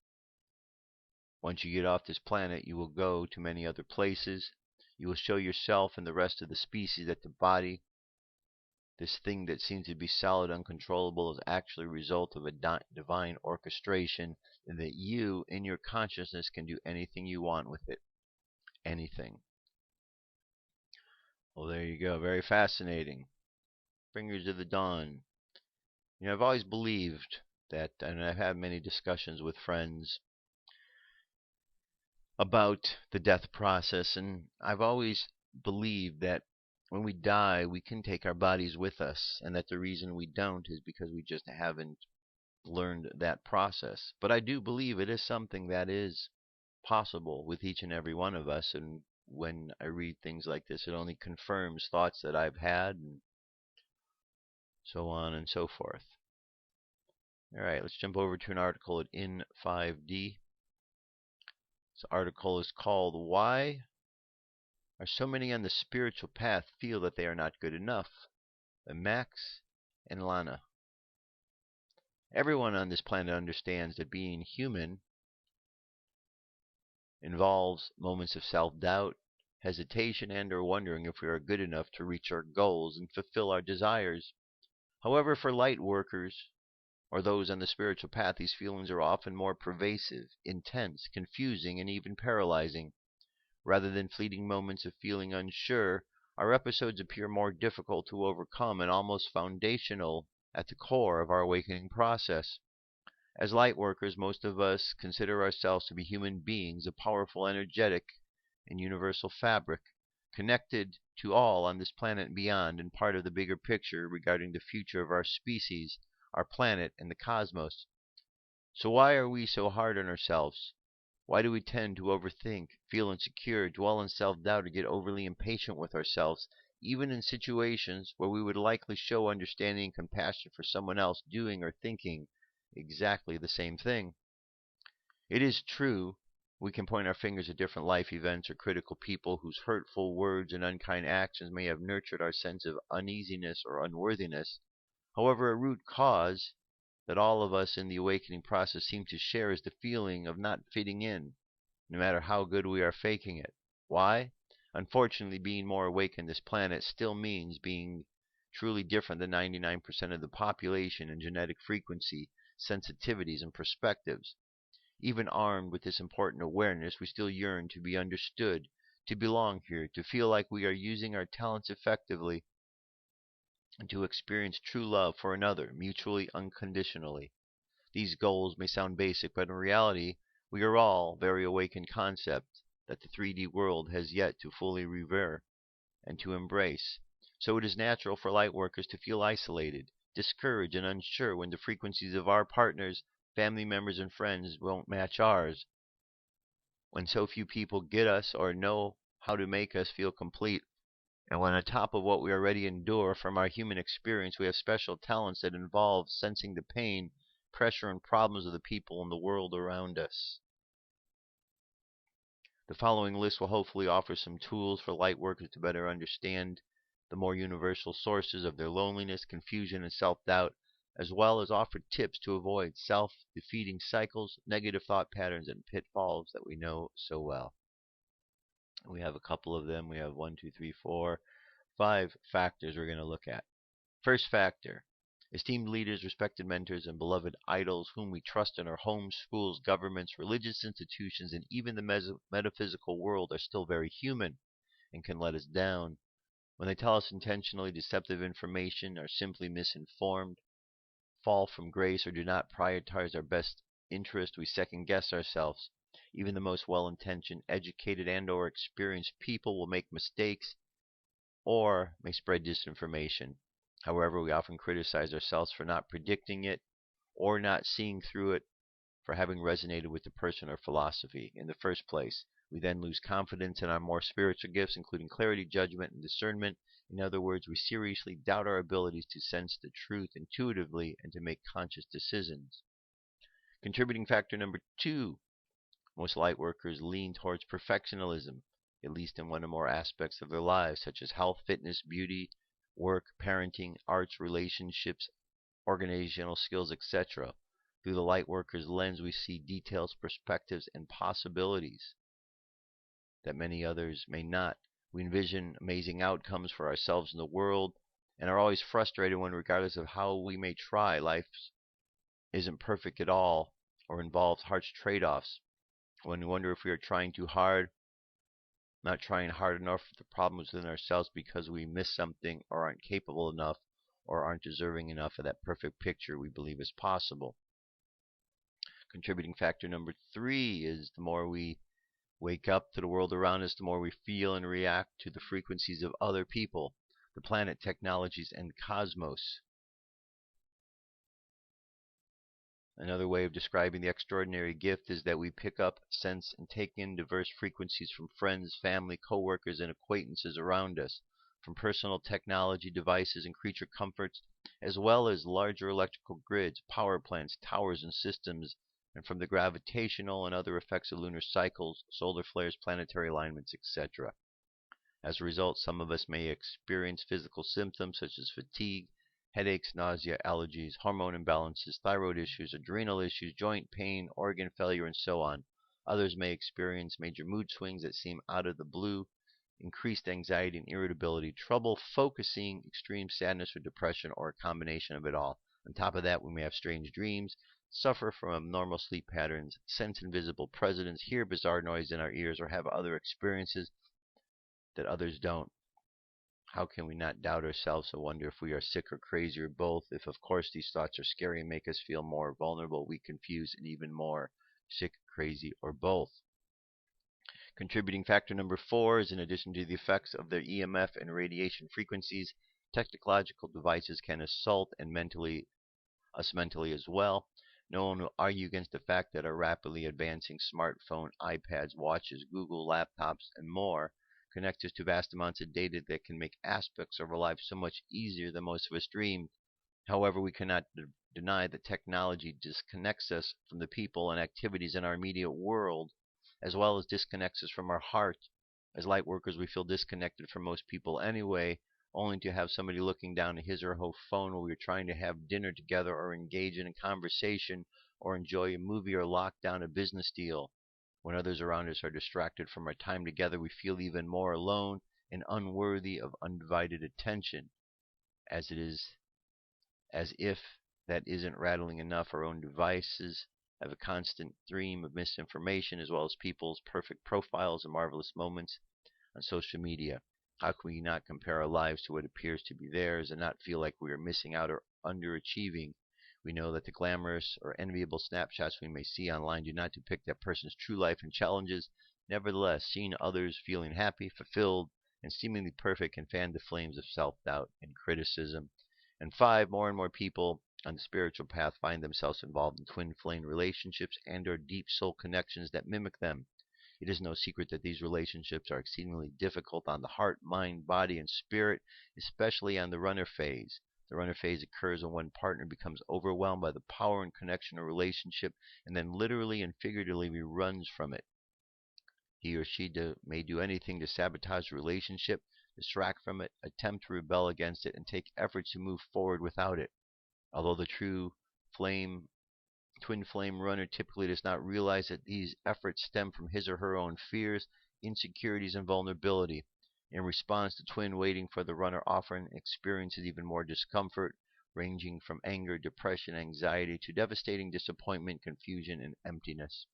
[SPEAKER 2] Once you get off this planet, you will go to many other places. You will show yourself and the rest of the species that the body, this thing that seems to be solid, uncontrollable, is actually a result of a divine orchestration, and that you, in your consciousness, can do anything you want with it. Anything. Well, there you go. Very fascinating. Fingers of the Dawn. You know, I've always believed that, and I've had many discussions with friends about the death process, and I've always believed that when we die, we can take our bodies with us, and that the reason we don't is because we just haven't learned that process. But I do believe it is something that is possible with each and every one of us, and when I read things like this, it only confirms thoughts that I've had, and so on and so forth. Alright, let's jump over to an article at In5D. This article is called Why Are So Many on the Spiritual Path Feel That They Are Not Good Enough? By Max and Lana. Everyone on this planet understands that being human involves moments of self-doubt, hesitation, and or wondering if we are good enough to reach our goals and fulfill our desires. However, for light workers or those on the spiritual path, these feelings are often more pervasive, intense, confusing, and even paralyzing. Rather than fleeting moments of feeling unsure our episodes appear more difficult to overcome and almost foundational at the core of our awakening process. As light workers, most of us consider ourselves to be human beings, a powerful, energetic, and universal fabric, connected to all on this planet and beyond, and part of the bigger picture regarding the future of our species, our planet, and the cosmos. So why are we so hard on ourselves? Why do we tend to overthink, feel insecure, dwell in self-doubt, or get overly impatient with ourselves, even in situations where we would likely show understanding and compassion for someone else doing or thinking exactly the same thing? It is true, we can point our fingers at different life events or critical people whose hurtful words and unkind actions may have nurtured our sense of uneasiness or unworthiness. However, a root cause that all of us in the awakening process seem to share is the feeling of not fitting in, no matter how good we are faking it. Why? Unfortunately, being more awake on this planet still means being truly different than 99% of the population in genetic frequency, sensitivities, and perspectives. Even armed with this important awareness, we still yearn to be understood, to belong here, to feel like we are using our talents effectively, and to experience true love for another, mutually, unconditionally. These goals may sound basic, but in reality, we are all very awakened concepts that the 3D world has yet to fully revere and to embrace. So it is natural for light workers to feel isolated, discouraged, and unsure when the frequencies of our partners, family members, and friends won't match ours. When so few people get us or know how to make us feel complete, and when on top of what we already endure from our human experience, we have special talents that involve sensing the pain, pressure, and problems of the people in the world around us. The following list will hopefully offer some tools for light workers to better understand the more universal sources of their loneliness, confusion, and self-doubt, as well as offer tips to avoid self-defeating cycles, negative thought patterns, and pitfalls that we know so well. We have a couple of them. We have 5 factors we're going to look at. First factor: esteemed leaders, respected mentors, and beloved idols whom we trust in our homes, schools, governments, religious institutions, and even the metaphysical world are still very human and can let us down. When they tell us intentionally deceptive information, are simply misinformed, fall from grace, or do not prioritize our best interest, we second guess ourselves. Even the most well-intentioned, educated, and/or experienced people will make mistakes or may spread disinformation. However, we often criticize ourselves for not predicting it or not seeing through it, for having resonated with the person or philosophy in the first place. We then lose confidence in our more spiritual gifts, including clarity, judgment, and discernment. In other words, we seriously doubt our abilities to sense the truth intuitively and to make conscious decisions. Contributing factor number 2: most light workers lean towards perfectionism, at least in one or more aspects of their lives, such as health, fitness, beauty, work, parenting, arts, relationships, organizational skills, etc. Through the light worker's lens, we see details, perspectives, and possibilities that many others may not. We envision amazing outcomes for ourselves and the world, and are always frustrated when, regardless of how we may try, life isn't perfect at all or involves harsh trade-offs. When we wonder if we are trying too hard, not trying hard enough, the problem is within ourselves because we miss something or aren't capable enough or aren't deserving enough of that perfect picture we believe is possible. Contributing factor number 3 is the more we wake up to the world around us, the more we feel and react to the frequencies of other people, the planet, technologies, and cosmos. Another way of describing the extraordinary gift is that we pick up, sense, and take in diverse frequencies from friends, family, co-workers, and acquaintances around us, from personal technology devices and creature comforts, as well as larger electrical grids, power plants, towers, and systems, and from the gravitational and other effects of lunar cycles, solar flares, planetary alignments, etc. As a result, some of us may experience physical symptoms such as fatigue, headaches, nausea, allergies, hormone imbalances, thyroid issues, adrenal issues, joint pain, organ failure, and so on. Others may experience major mood swings that seem out of the blue, increased anxiety and irritability, trouble focusing, extreme sadness or depression, or a combination of it all. On top of that, we may have strange dreams, suffer from abnormal sleep patterns, sense invisible presence, hear bizarre noise in our ears, or have other experiences that others don't. How can we not doubt ourselves and wonder if we are sick or crazy or both? If, of course, these thoughts are scary and make us feel more vulnerable, weak, confused, and even more sick, crazy, or both. Contributing factor number 4 is, in addition to the effects of their EMF and radiation frequencies, technological devices can assault and us mentally as well. No one will argue against the fact that our rapidly advancing smartphone, iPads, watches, Google laptops, and more connect us to vast amounts of data that can make aspects of our lives so much easier than most of us dreamed. However, we cannot deny that technology disconnects us from the people and activities in our immediate world, as well as disconnects us from our heart. As light workers, we feel disconnected from most people anyway, only to have somebody looking down at his or her phone while we're trying to have dinner together or engage in a conversation or enjoy a movie or lock down a business deal. When others around us are distracted from our time together, we feel even more alone and unworthy of undivided attention. As if that isn't rattling enough, our own devices have a constant stream of misinformation, as well as people's perfect profiles and marvelous moments on social media. How can we not compare our lives to what appears to be theirs and not feel like we are missing out or underachieving? We know that the glamorous or enviable snapshots we may see online do not depict that person's true life and challenges. Nevertheless, seeing others feeling happy, fulfilled, and seemingly perfect can fan the flames of self-doubt and criticism. And 5, more and more people on the spiritual path find themselves involved in twin flame relationships and or deep soul connections that mimic them. It is no secret that these relationships are exceedingly difficult on the heart, mind, body, and spirit, especially on the runner phase. The runner phase occurs when one partner becomes overwhelmed by the power and connection of a relationship and then literally and figuratively runs from it. He or she may do anything to sabotage the relationship, distract from it, attempt to rebel against it, and take efforts to move forward without it. Although the true twin flame runner typically does not realize that these efforts stem from his or her own fears, insecurities, and vulnerability. In response, the twin waiting for the runner often experiences even more discomfort, ranging from anger, depression, anxiety, to devastating disappointment, confusion, and emptiness.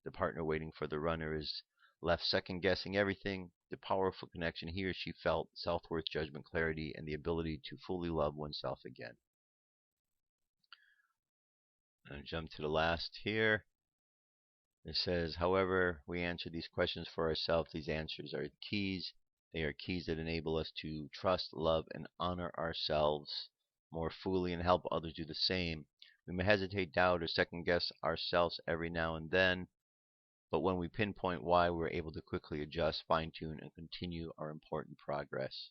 [SPEAKER 2] The partner waiting for the runner is left second-guessing everything, the powerful connection he or she felt, self-worth, judgment, clarity, and the ability to fully love oneself again. I'll jump to the last here. It says, however, we answer these questions for ourselves. These answers are keys. They are keys that enable us to trust, love, and honor ourselves more fully and help others do the same. We may hesitate, doubt, or second-guess ourselves every now and then, but when we pinpoint why, we're able to quickly adjust, fine-tune, and continue our important progress.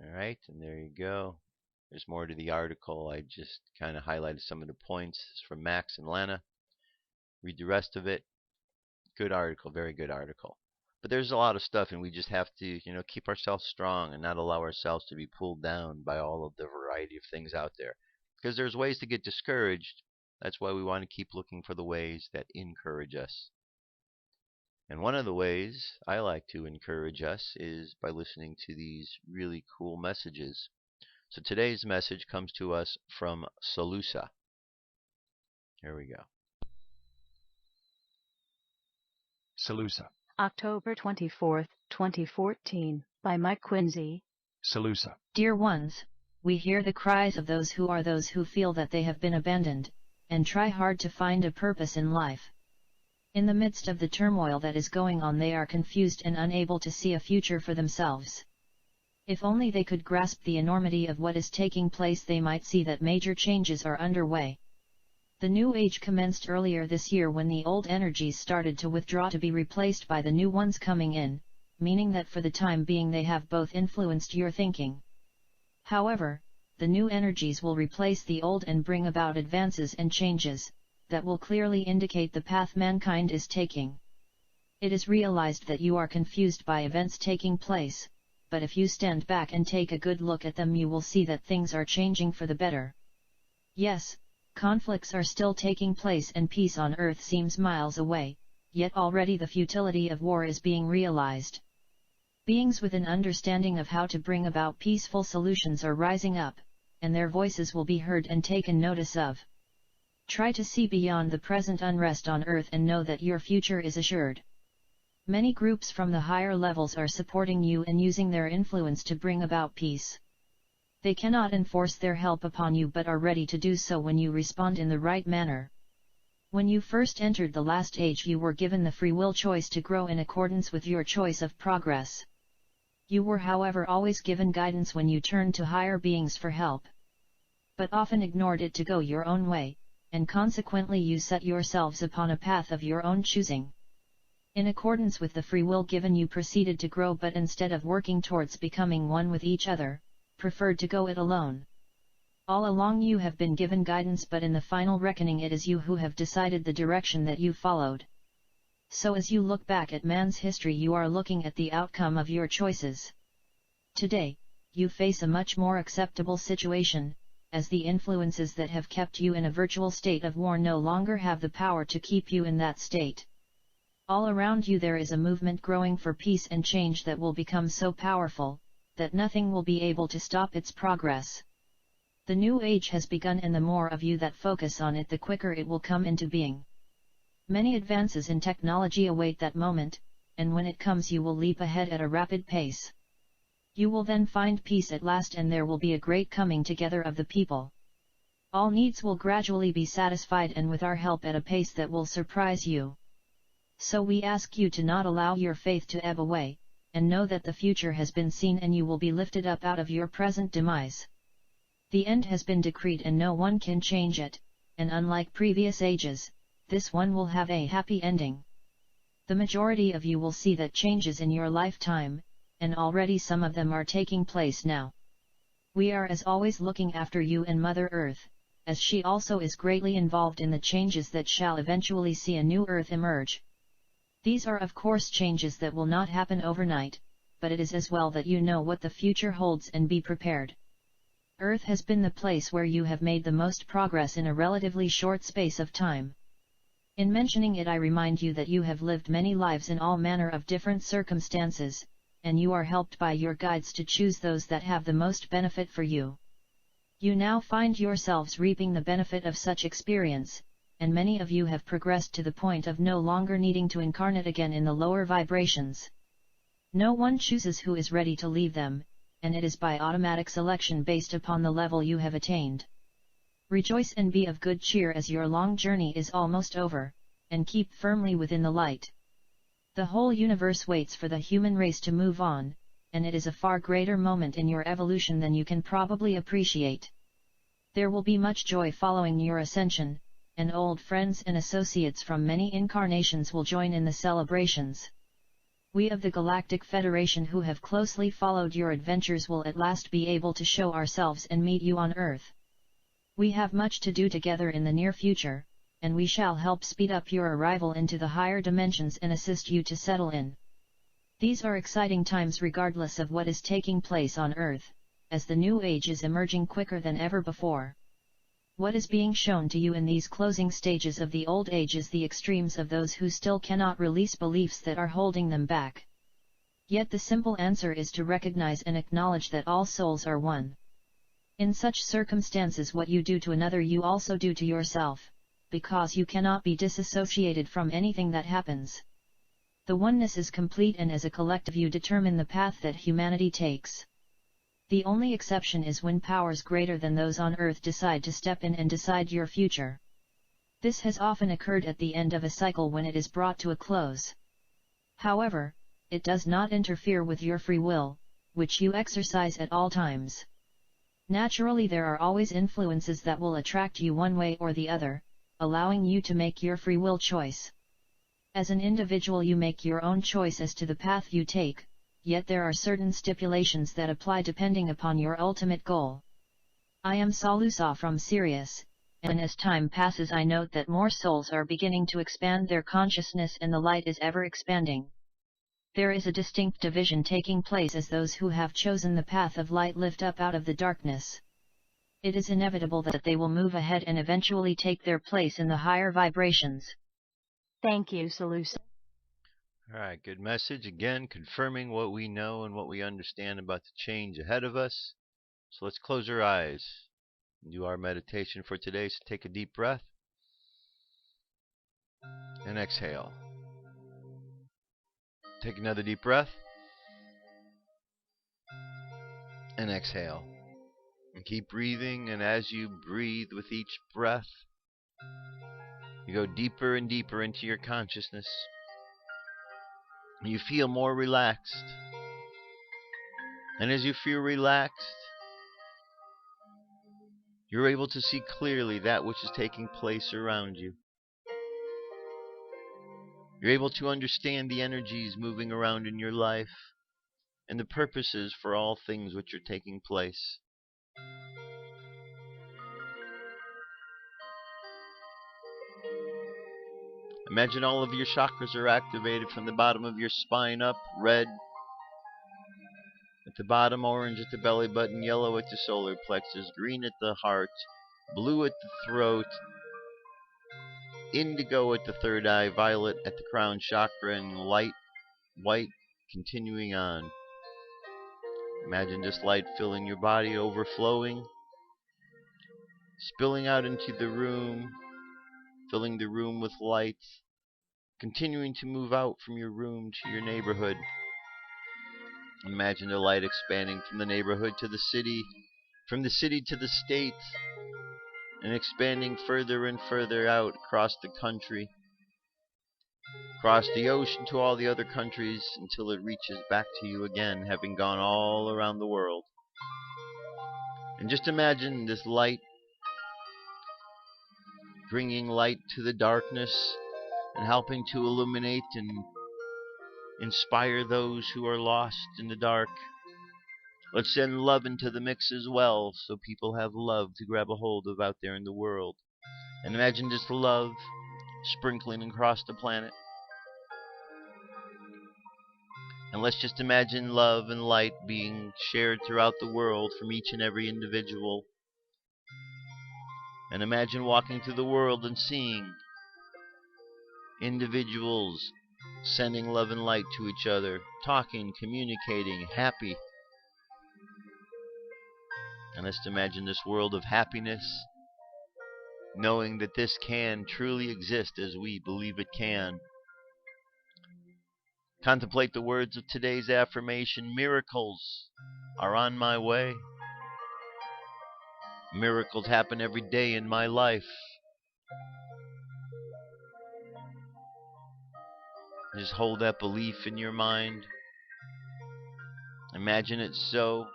[SPEAKER 2] All right, and there you go. There's more to the article. I just kind of highlighted some of the points. It's from Max and Lana. Read the rest of it. Good article, very good article. But there's a lot of stuff, and we just have to, keep ourselves strong and not allow ourselves to be pulled down by all of the variety of things out there. Because there's ways to get discouraged. That's why we want to keep looking for the ways that encourage us. And one of the ways I like to encourage us is by listening to these really cool messages. So today's message comes to us from SaLuSa. Here we go.
[SPEAKER 6] SaLuSa.
[SPEAKER 1] October 24th, 2014, by Mike Quincy.
[SPEAKER 6] SaLuSa.
[SPEAKER 7] Dear ones, we hear the cries of those who feel that they have been abandoned, and try hard to find a purpose in life. In the midst of the turmoil that is going on, they are confused and unable to see a future for themselves. If only they could grasp the enormity of what is taking place, they might see that major changes are underway. The new age commenced earlier this year when the old energies started to withdraw to be replaced by the new ones coming in, meaning that for the time being they have both influenced your thinking. However, the new energies will replace the old and bring about advances and changes that will clearly indicate the path mankind is taking. It is realized that you are confused by events taking place, but if you stand back and take a good look at them, you will see that things are changing for the better. Yes, conflicts are still taking place and peace on earth seems miles away, yet already the futility of war is being realized. Beings with an understanding of how to bring about peaceful solutions are rising up, and their voices will be heard and taken notice of. Try to see beyond the present unrest on earth and know that your future is assured. Many groups from the higher levels are supporting you and using their influence to bring about peace. They cannot enforce their help upon you but are ready to do so when you respond in the right manner. When you first entered the last age, you were given the free will choice to grow in accordance with your choice of progress. You were, however, always given guidance when you turned to higher beings for help, but often ignored it to go your own way, and consequently you set yourselves upon a path of your own choosing. In accordance with the free will given, you proceeded to grow, but instead of working towards becoming one with each other, preferred to go it alone. All along you have been given guidance, but in the final reckoning it is you who have decided the direction that you followed. So as you look back at man's history, you are looking at the outcome of your choices. Today, you face a much more acceptable situation, as the influences that have kept you in a virtual state of war no longer have the power to keep you in that state. All around you there is a movement growing for peace and change that will become so powerful, that nothing will be able to stop its progress. The new age has begun, and the more of you that focus on it, the quicker it will come into being. Many advances in technology await that moment, and when it comes you will leap ahead at a rapid pace. You will then find peace at last, and there will be a great coming together of the people. All needs will gradually be satisfied, and with our help at a pace that will surprise you. So we ask you to not allow your faith to ebb away, and know that the future has been seen and you will be lifted up out of your present demise. The end has been decreed and no one can change it, and unlike previous ages, this one will have a happy ending. The majority of you will see that changes in your lifetime, and already some of them are taking place now. We are as always looking after you and Mother Earth, as she also is greatly involved in the changes that shall eventually see a new Earth emerge. These are of course changes that will not happen overnight, but it is as well that you know what the future holds and be prepared. Earth has been the place where you have made the most progress in a relatively short space of time. In mentioning it, I remind you that you have lived many lives in all manner of different circumstances, and you are helped by your guides to choose those that have the most benefit for you. You now find yourselves reaping the benefit of such experience, and many of you have progressed to the point of no longer needing to incarnate again in the lower vibrations. No one chooses who is ready to leave them, and it is by automatic selection based upon the level you have attained. Rejoice and be of good cheer, as your long journey is almost over, and keep firmly within the light. The whole universe waits for the human race to move on, and it is a far greater moment in your evolution than you can probably appreciate. There will be much joy following your ascension, and old friends and associates from many incarnations will join in the celebrations. We of the Galactic Federation who have closely followed your adventures will at last be able to show ourselves and meet you on Earth. We have much to do together in the near future, and we shall help speed up your arrival into the higher dimensions and assist you to settle in. These are exciting times regardless of what is taking place on Earth, as the new age is emerging quicker than ever before. What is being shown to you in these closing stages of the old age is the extremes of those who still cannot release beliefs that are holding them back. Yet the simple answer is to recognize and acknowledge that all souls are one. In such circumstances, what you do to another you also do to yourself, because you cannot be disassociated from anything that happens. The oneness is complete, and as a collective you determine the path that humanity takes. The only exception is when powers greater than those on Earth decide to step in and decide your future. This has often occurred at the end of a cycle when it is brought to a close. However, it does not interfere with your free will, which you exercise at all times. Naturally, there are always influences that will attract you one way or the other, allowing you to make your free will choice. As an individual you make your own choice as to the path you take, yet there are certain stipulations that apply depending upon your ultimate goal. I am SaLuSa from Sirius, and as time passes I note that more souls are beginning to expand their consciousness and the light is ever expanding. There is a distinct division taking place as those who have chosen the path of light lift up out of the darkness. It is inevitable that they will move ahead and eventually take their place in the higher vibrations.
[SPEAKER 8] Thank you, SaLuSa.
[SPEAKER 2] Alright, good message. Again, confirming what we know and what we understand about the change ahead of us. So let's close our eyes and do our meditation for today. So take a deep breath and exhale. Take another deep breath. And exhale. And keep breathing, and as you breathe with each breath, you go deeper and deeper into your consciousness. You feel more relaxed. And as you feel relaxed, you're able to see clearly that which is taking place around you. You're able to understand the energies moving around in your life and the purposes for all things which are taking place. Imagine all of your chakras are activated from the bottom of your spine up, red at the bottom, orange at the belly button, yellow at the solar plexus, green at the heart, blue at the throat, indigo at the third eye, violet at the crown chakra, and light white continuing on. Imagine this light filling your body, overflowing, spilling out into the room, filling the room with light, continuing to move out from your room to your neighborhood. Imagine the light expanding from the neighborhood to the city, from the city to the state, and expanding further and further out across the country, across the ocean to all the other countries, until it reaches back to you again, having gone all around the world. And just imagine this light bringing light to the darkness and helping to illuminate and inspire those who are lost in the dark. Let's send love into the mix as well, so people have love to grab a hold of out there in the world. And imagine this love sprinkling across the planet. And let's just imagine love and light being shared throughout the world from each and every individual. And imagine walking through the world and seeing individuals sending love and light to each other, talking, communicating, happy. And let's imagine this world of happiness, knowing that this can truly exist as we believe it can. Contemplate the words of today's affirmation: miracles are on my way. Miracles happen every day in my life. Just hold that belief in your mind. Imagine it so.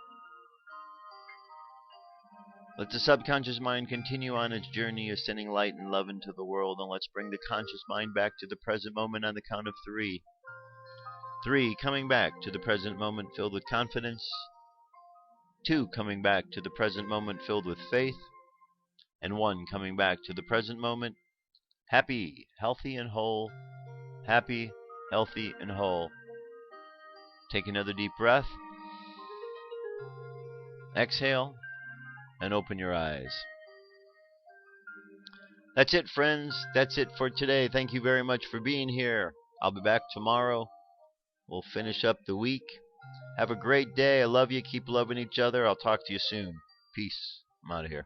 [SPEAKER 2] Let the subconscious mind continue on its journey of sending light and love into the world, and let's bring the conscious mind back to the present moment on the count of 3. 3, coming back to the present moment filled with confidence. 2, coming back to the present moment filled with faith. And 1, coming back to the present moment happy, healthy, and whole. Happy, healthy, and whole. Take another deep breath. Exhale. And open your eyes. That's it, friends. That's it for today. Thank you very much for being here. I'll be back tomorrow. We'll finish up the week. Have a great day. I love you. Keep loving each other. I'll talk to you soon. Peace. I'm out of here.